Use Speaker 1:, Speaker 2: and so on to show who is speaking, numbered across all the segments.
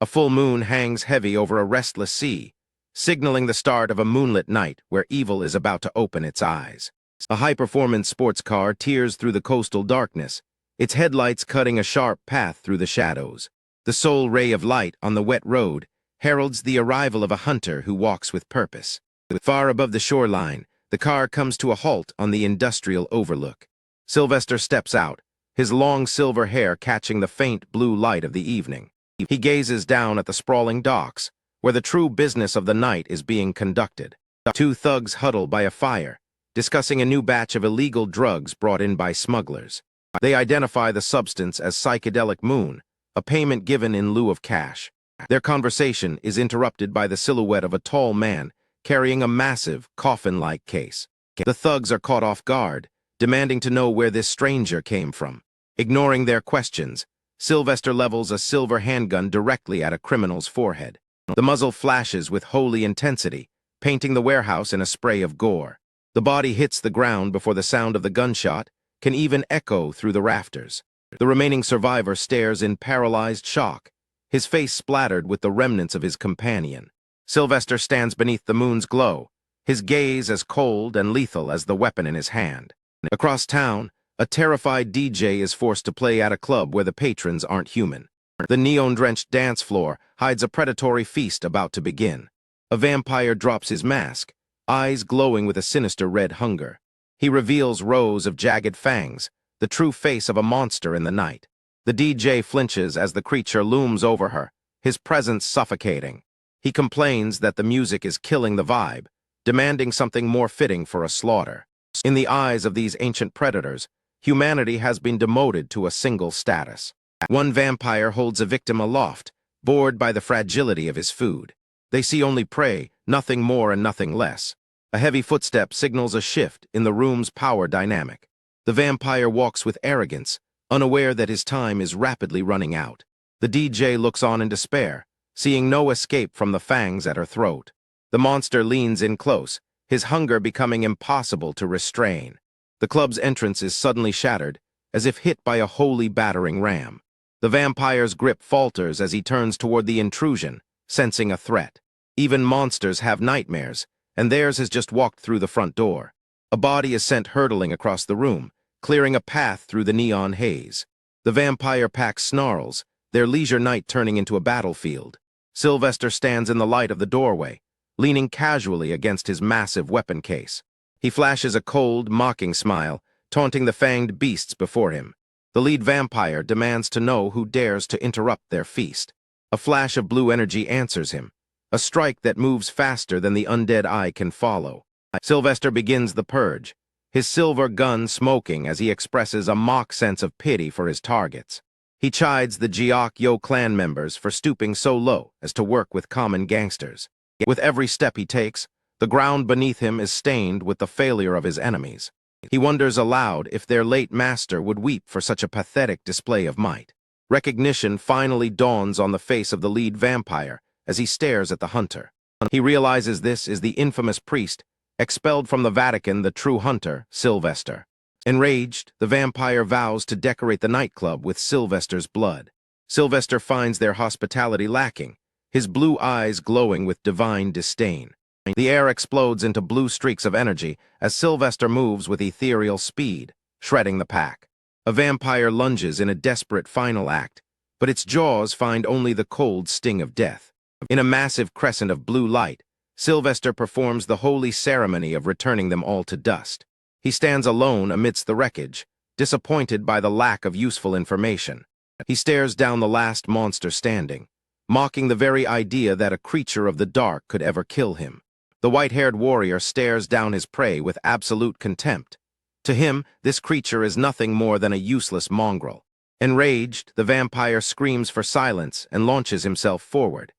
Speaker 1: A full moon hangs heavy over a restless sea, signaling the start of a moonlit night where evil is about to open its eyes. A high-performance sports car tears through the coastal darkness, its headlights cutting a sharp path through the shadows. The sole ray of light on the wet road heralds the arrival of a hunter who walks with purpose. Far above the shoreline, the car comes to a halt on the industrial overlook. Sylvester steps out, his long silver hair catching the faint blue light of the evening. He gazes down at the sprawling docks, where the true business of the night is being conducted. Two thugs huddle by a fire, discussing a new batch of illegal drugs brought in by smugglers. They identify the substance as psychedelic moon, a payment given in lieu of cash. Their conversation is interrupted by the silhouette of a tall man carrying a massive, coffin-like case. The thugs are caught off guard, demanding to know where this stranger came from. Ignoring their questions, Sylvester levels a silver handgun directly at a criminal's forehead. The muzzle flashes with holy intensity, painting the warehouse in a spray of gore. The body hits the ground before the sound of the gunshot can even echo through the rafters. The remaining survivor stares in paralyzed shock, his face splattered with the remnants of his companion. Sylvester stands beneath the moon's glow, his gaze as cold and lethal as the weapon in his hand. Across town, a terrified DJ is forced to play at a club where the patrons aren't human. The neon-drenched dance floor hides a predatory feast about to begin. A vampire drops his mask, eyes glowing with a sinister red hunger. He reveals rows of jagged fangs, the true face of a monster in the night. The DJ flinches as the creature looms over her, his presence suffocating. He complains that the music is killing the vibe, demanding something more fitting for a slaughter. In the eyes of these ancient predators, humanity has been demoted to a single status. One vampire holds a victim aloft, bored by the fragility of his food. They see only prey, nothing more and nothing less. A heavy footstep signals a shift in the room's power dynamic. The vampire walks with arrogance, unaware that his time is rapidly running out. The DJ looks on in despair, seeing no escape from the fangs at her throat. The monster leans in close, his hunger becoming impossible to restrain. The club's entrance is suddenly shattered, as if hit by a holy battering ram. The vampire's grip falters as he turns toward the intrusion, sensing a threat. Even monsters have nightmares, and theirs has just walked through the front door. A body is sent hurtling across the room, clearing a path through the neon haze. The vampire pack snarls, their leisure night turning into a battlefield. Sylvester stands in the light of the doorway, leaning casually against his massive weapon case. He flashes a cold, mocking smile, taunting the fanged beasts before him. The lead vampire demands to know who dares to interrupt their feast. A flash of blue energy answers him, a strike that moves faster than the undead eye can follow. Sylvester begins the purge, his silver gun smoking as he expresses a mock sense of pity for his targets. He chides the Jiok Yo clan members for stooping so low as to work with common gangsters. With every step he takes, the ground beneath him is stained with the failure of his enemies. He wonders aloud if their late master would weep for such a pathetic display of might. Recognition finally dawns on the face of the lead vampire as he stares at the hunter. He realizes this is the infamous priest, expelled from the Vatican, the true hunter, Sylvester. Enraged, the vampire vows to decorate the nightclub with Sylvester's blood. Sylvester finds their hospitality lacking, his blue eyes glowing with divine disdain. The air explodes into blue streaks of energy as Sylvester moves with ethereal speed, shredding the pack. A vampire lunges in a desperate final act, but its jaws find only the cold sting of death. In a massive crescent of blue light, Sylvester performs the holy ceremony of returning them all to dust. He stands alone amidst the wreckage, disappointed by the lack of useful information. He stares down the last monster standing, mocking the very idea that a creature of the dark could ever kill him. The white-haired warrior stares down his prey with absolute contempt. To him, this creature is nothing more than a useless mongrel. Enraged, the vampire screams for silence and launches himself forward.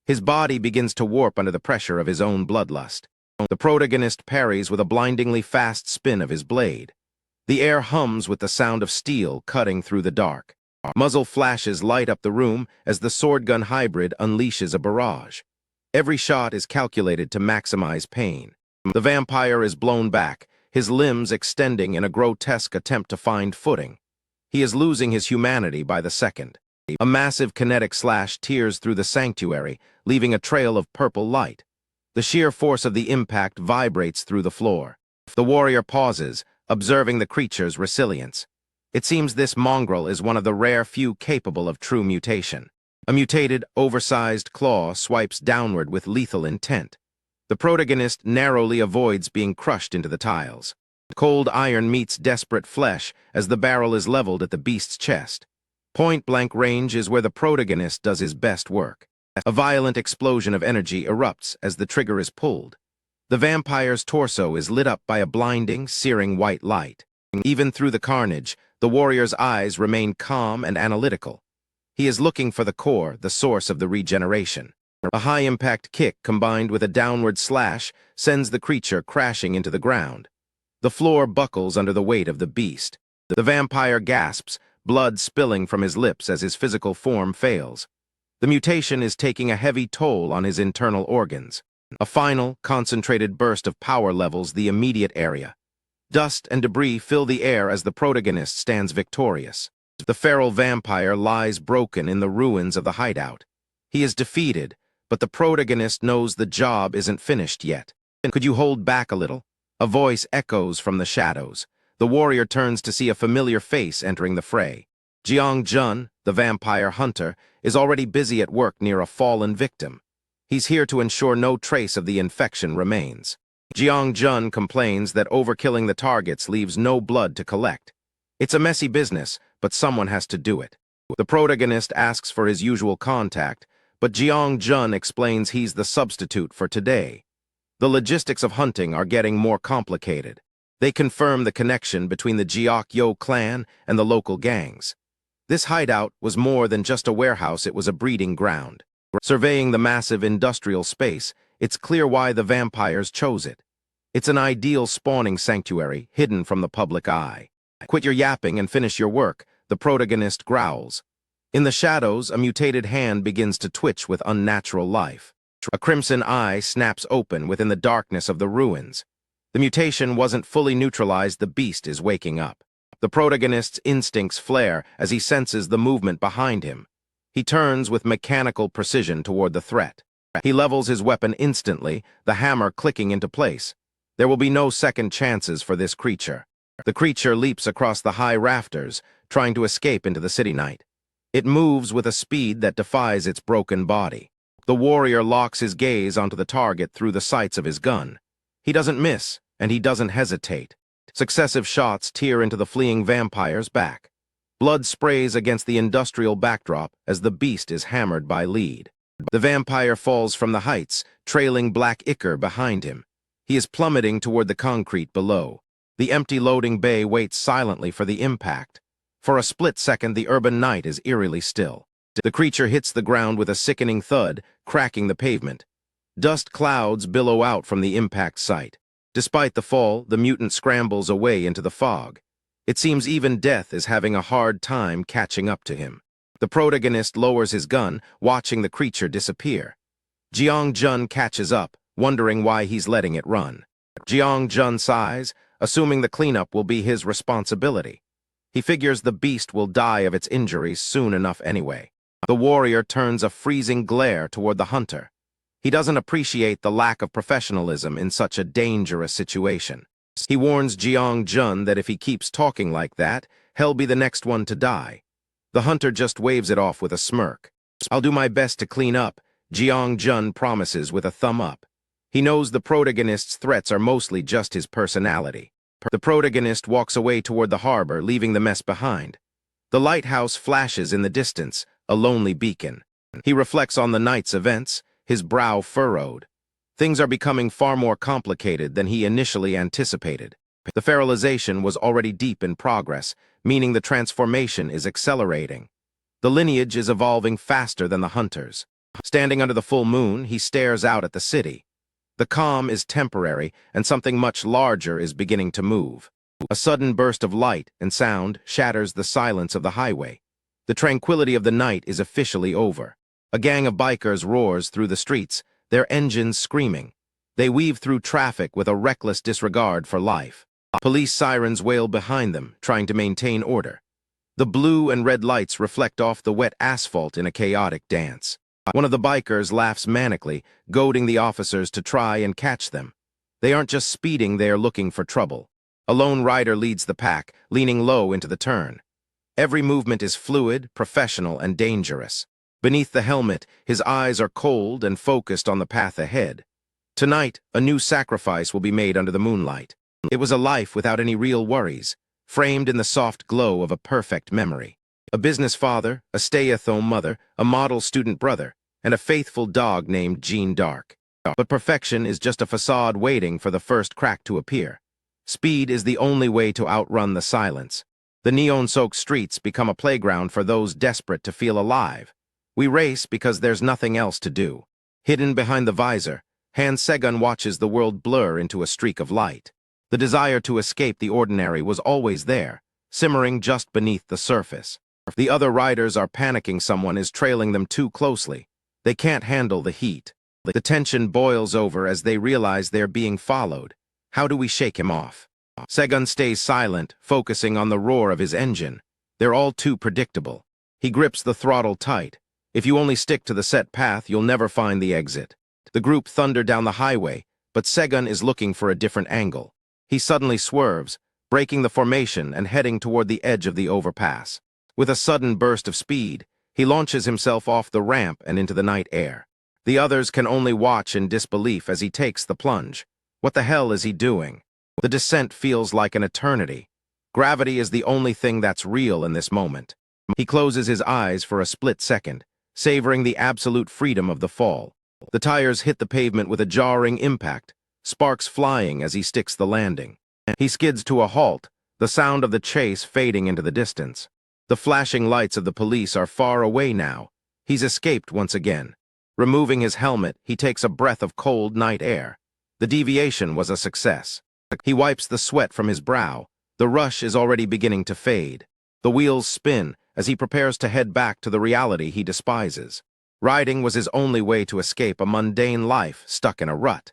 Speaker 1: His body begins to warp under the pressure of his own bloodlust. The protagonist parries with a blindingly fast spin of his blade. The air hums with the sound of steel cutting through the dark. Muzzle flashes light up the room as the sword-gun hybrid unleashes a barrage. Every shot is calculated to maximize pain. The vampire is blown back, his limbs extending in a grotesque attempt to find footing. He is losing his humanity by the second. A massive kinetic slash tears through the sanctuary, leaving a trail of purple light. The sheer force of the impact vibrates through the floor. The warrior pauses, observing the creature's resilience. It seems this mongrel is one of the rare few capable of true mutation. A mutated, oversized claw swipes downward with lethal intent. The protagonist narrowly avoids being crushed into the tiles. Cold iron meets desperate flesh as the barrel is leveled at the beast's chest. Point-blank range is where the protagonist does his best work. A violent explosion of energy erupts as the trigger is pulled. The vampire's torso is lit up by a blinding, searing white light. Even through the carnage, the warrior's eyes remain calm and analytical. He is looking for the core, the source of the regeneration. A high-impact kick combined with a downward slash sends the creature crashing into the ground. The floor buckles under the weight of the beast. The vampire gasps, blood spilling from his lips as his physical form fails. The mutation is taking a heavy toll on his internal organs. A final, concentrated burst of power levels the immediate area. Dust and debris fill the air as the protagonist stands victorious. The feral vampire lies broken in the ruins of the hideout. He is defeated, but the protagonist knows the job isn't finished yet. Could you hold back a little? A voice echoes from the shadows. The warrior turns to see a familiar face entering the fray. Jeong Jun, the vampire hunter, is already busy at work near a fallen victim. He's here to ensure no trace of the infection remains. Jeong Jun complains that overkilling the targets leaves no blood to collect. It's a messy business, but someone has to do it. The protagonist asks for his usual contact, but Jeong Jun explains he's the substitute for today. The logistics of hunting are getting more complicated. They confirm the connection between the Jeok-Yo clan and the local gangs. This hideout was more than just a warehouse, it was a breeding ground. Surveying the massive industrial space, it's clear why the vampires chose it. It's an ideal spawning sanctuary, hidden from the public eye. Quit your yapping and finish your work, the protagonist growls. In the shadows, a mutated hand begins to twitch with unnatural life. A crimson eye snaps open within the darkness of the ruins. The mutation wasn't fully neutralized, the beast is waking up. The protagonist's instincts flare as he senses the movement behind him. He turns with mechanical precision toward the threat. He levels his weapon instantly, the hammer clicking into place. There will be no second chances for this creature. The creature leaps across the high rafters, trying to escape into the city night. It moves with a speed that defies its broken body. The warrior locks his gaze onto the target through the sights of his gun. He doesn't miss, and he doesn't hesitate. Successive shots tear into the fleeing vampire's back. Blood sprays against the industrial backdrop as the beast is hammered by lead. The vampire falls from the heights, trailing black ichor behind him. He is plummeting toward the concrete below. The empty loading bay waits silently for the impact. For a split second, the urban night is eerily still. The creature hits the ground with a sickening thud, cracking the pavement. Dust clouds billow out from the impact site. Despite the fall, the mutant scrambles away into the fog. It seems even death is having a hard time catching up to him. The protagonist lowers his gun, watching the creature disappear. Jeong Jun catches up, wondering why he's letting it run. Jeong Jun sighs, assuming the cleanup will be his responsibility. He figures the beast will die of its injuries soon enough anyway. The warrior turns a freezing glare toward the hunter. He doesn't appreciate the lack of professionalism in such a dangerous situation. He warns Jeong Jun that if he keeps talking like that, he'll be the next one to die. The hunter just waves it off with a smirk. "I'll do my best to clean up," Jeong Jun promises with a thumb up. He knows the protagonist's threats are mostly just his personality. The protagonist walks away toward the harbor, leaving the mess behind. The lighthouse flashes in the distance, a lonely beacon. He reflects on the night's events, his brow furrowed. Things are becoming far more complicated than he initially anticipated. The feralization was already deep in progress, meaning the transformation is accelerating. The lineage is evolving faster than the hunters. Standing under the full moon, he stares out at the city. The calm is temporary, and something much larger is beginning to move. A sudden burst of light and sound shatters the silence of the highway. The tranquility of the night is officially over. A gang of bikers roars through the streets, their engines screaming. They weave through traffic with a reckless disregard for life. Police sirens wail behind them, trying to maintain order. The blue and red lights reflect off the wet asphalt in a chaotic dance. One of the bikers laughs manically, goading the officers to try and catch them. They aren't just speeding, they are looking for trouble. A lone rider leads the pack, leaning low into the turn. Every movement is fluid, professional, and dangerous. Beneath the helmet, his eyes are cold and focused on the path ahead. Tonight, a new sacrifice will be made under the moonlight. It was a life without any real worries, framed in the soft glow of a perfect memory. A business father, a stay-at-home mother, a model student brother, and a faithful dog named Jean Dark. But perfection is just a facade waiting for the first crack to appear. Speed is the only way to outrun the silence. The neon-soaked streets become a playground for those desperate to feel alive. We race because there's nothing else to do. Hidden behind the visor, Han Segun watches the world blur into a streak of light. The desire to escape the ordinary was always there, simmering just beneath the surface. The other riders are panicking. Someone is trailing them too closely. They can't handle the heat. The tension boils over as they realize they're being followed. How do we shake him off? Segun stays silent, focusing on the roar of his engine. They're all too predictable. He grips the throttle tight. If you only stick to the set path, you'll never find the exit. The group thunder down the highway, but Segun is looking for a different angle. He suddenly swerves, breaking the formation and heading toward the edge of the overpass. With a sudden burst of speed, he launches himself off the ramp and into the night air. The others can only watch in disbelief as he takes the plunge. What the hell is he doing? The descent feels like an eternity. Gravity is the only thing that's real in this moment. He closes his eyes for a split second, savoring the absolute freedom of the fall. The tires hit the pavement with a jarring impact, sparks flying as he sticks the landing. He skids to a halt, the sound of the chase fading into the distance. The flashing lights of the police are far away now. He's escaped once again. Removing his helmet, he takes a breath of cold night air. The deviation was a success. He wipes the sweat from his brow. The rush is already beginning to fade. The wheels spin as he prepares to head back to the reality he despises. Riding was his only way to escape a mundane life stuck in a rut.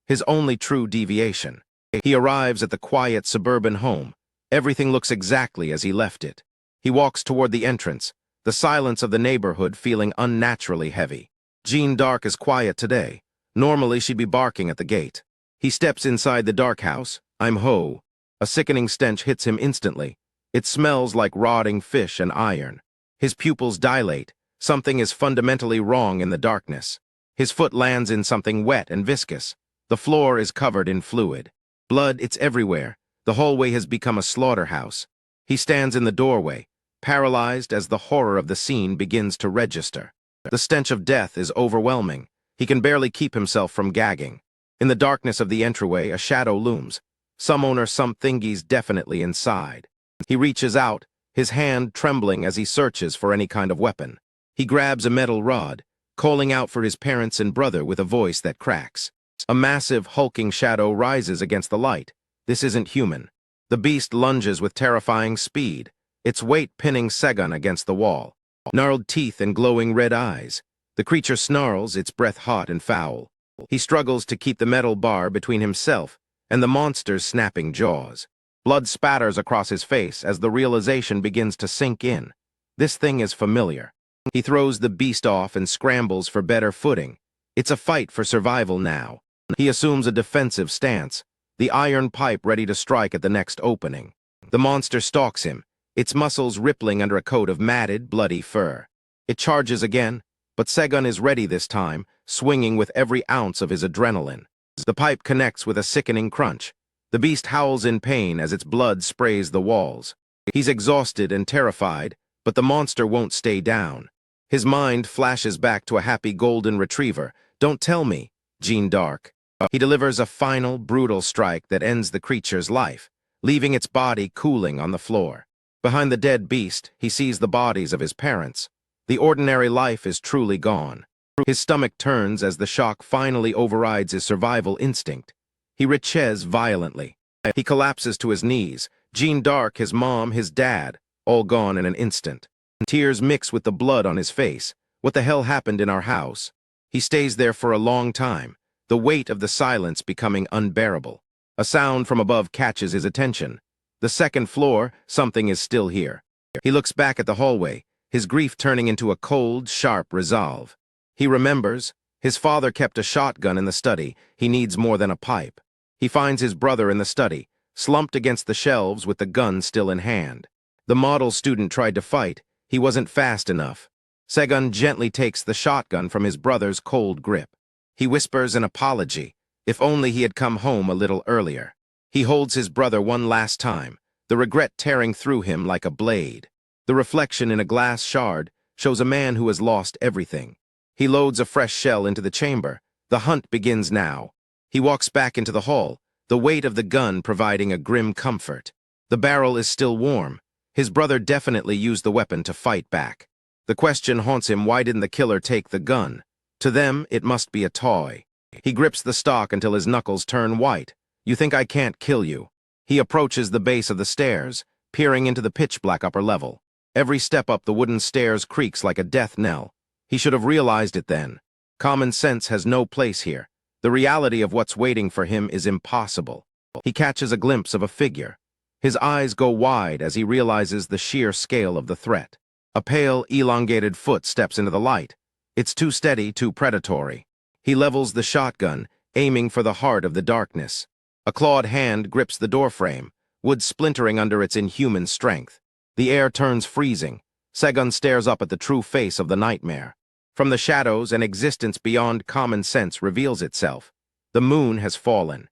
Speaker 1: His only true deviation. He arrives at the quiet suburban home. Everything looks exactly as he left it. He walks toward the entrance, the silence of the neighborhood feeling unnaturally heavy. Jean Dark is quiet today. Normally she'd be barking at the gate. He steps inside the dark house. I'm Ho. A sickening stench hits him instantly. It smells like rotting fish and iron. His pupils dilate. Something is fundamentally wrong in the darkness. His foot lands in something wet and viscous. The floor is covered in fluid. Blood, it's everywhere. The hallway has become a slaughterhouse. He stands in the doorway, paralyzed as the horror of the scene begins to register. The stench of death is overwhelming. He can barely keep himself from gagging. In the darkness of the entryway, a shadow looms. Some thingy's definitely inside. He reaches out, his hand trembling as he searches for any kind of weapon. He grabs a metal rod, calling out for his parents and brother with a voice that cracks. A massive, hulking shadow rises against the light. This isn't human. The beast lunges with terrifying speed, its weight pinning Segun against the wall. Gnarled teeth and glowing red eyes. The creature snarls, its breath hot and foul. He struggles to keep the metal bar between himself and the monster's snapping jaws. Blood spatters across his face as the realization begins to sink in. This thing is familiar. He throws the beast off and scrambles for better footing. It's a fight for survival now. He assumes a defensive stance, the iron pipe ready to strike at the next opening. The monster stalks him, its muscles rippling under a coat of matted, bloody fur. It charges again, but Segun is ready this time, swinging with every ounce of his adrenaline. The pipe connects with a sickening crunch. The beast howls in pain as its blood sprays the walls. He's exhausted and terrified, but the monster won't stay down. His mind flashes back to a happy golden retriever. Don't tell me, Jean Dark. He delivers a final, brutal strike that ends the creature's life, leaving its body cooling on the floor. Behind the dead beast, he sees the bodies of his parents. The ordinary life is truly gone. His stomach turns as the shock finally overrides his survival instinct. He retches violently. He collapses to his knees. Jean Dark, his mom, his dad, all gone in an instant. Tears mix with the blood on his face. What the hell happened in our house? He stays there for a long time, the weight of the silence becoming unbearable. A sound from above catches his attention. The second floor, something is still here. He looks back at the hallway, his grief turning into a cold, sharp resolve. He remembers, his father kept a shotgun in the study. He needs more than a pipe. He finds his brother in the study, slumped against the shelves with the gun still in hand. The model student tried to fight. He wasn't fast enough. Segun gently takes the shotgun from his brother's cold grip. He whispers an apology. If only he had come home a little earlier. He holds his brother one last time, the regret tearing through him like a blade. The reflection in a glass shard shows a man who has lost everything. He loads a fresh shell into the chamber. The hunt begins now. He walks back into the hall, the weight of the gun providing a grim comfort. The barrel is still warm. His brother definitely used the weapon to fight back. The question haunts him, why didn't the killer take the gun? To them, it must be a toy. He grips the stock until his knuckles turn white. You think I can't kill you? He approaches the base of the stairs, peering into the pitch-black upper level. Every step up the wooden stairs creaks like a death knell. He should have realized it then. Common sense has no place here. The reality of what's waiting for him is impossible. He catches a glimpse of a figure. His eyes go wide as he realizes the sheer scale of the threat. A pale, elongated foot steps into the light. It's too steady, too predatory. He levels the shotgun, aiming for the heart of the darkness. A clawed hand grips the doorframe, wood splintering under its inhuman strength. The air turns freezing. Segun stares up at the true face of the nightmare. From the shadows, an existence beyond common sense reveals itself. The moon has fallen.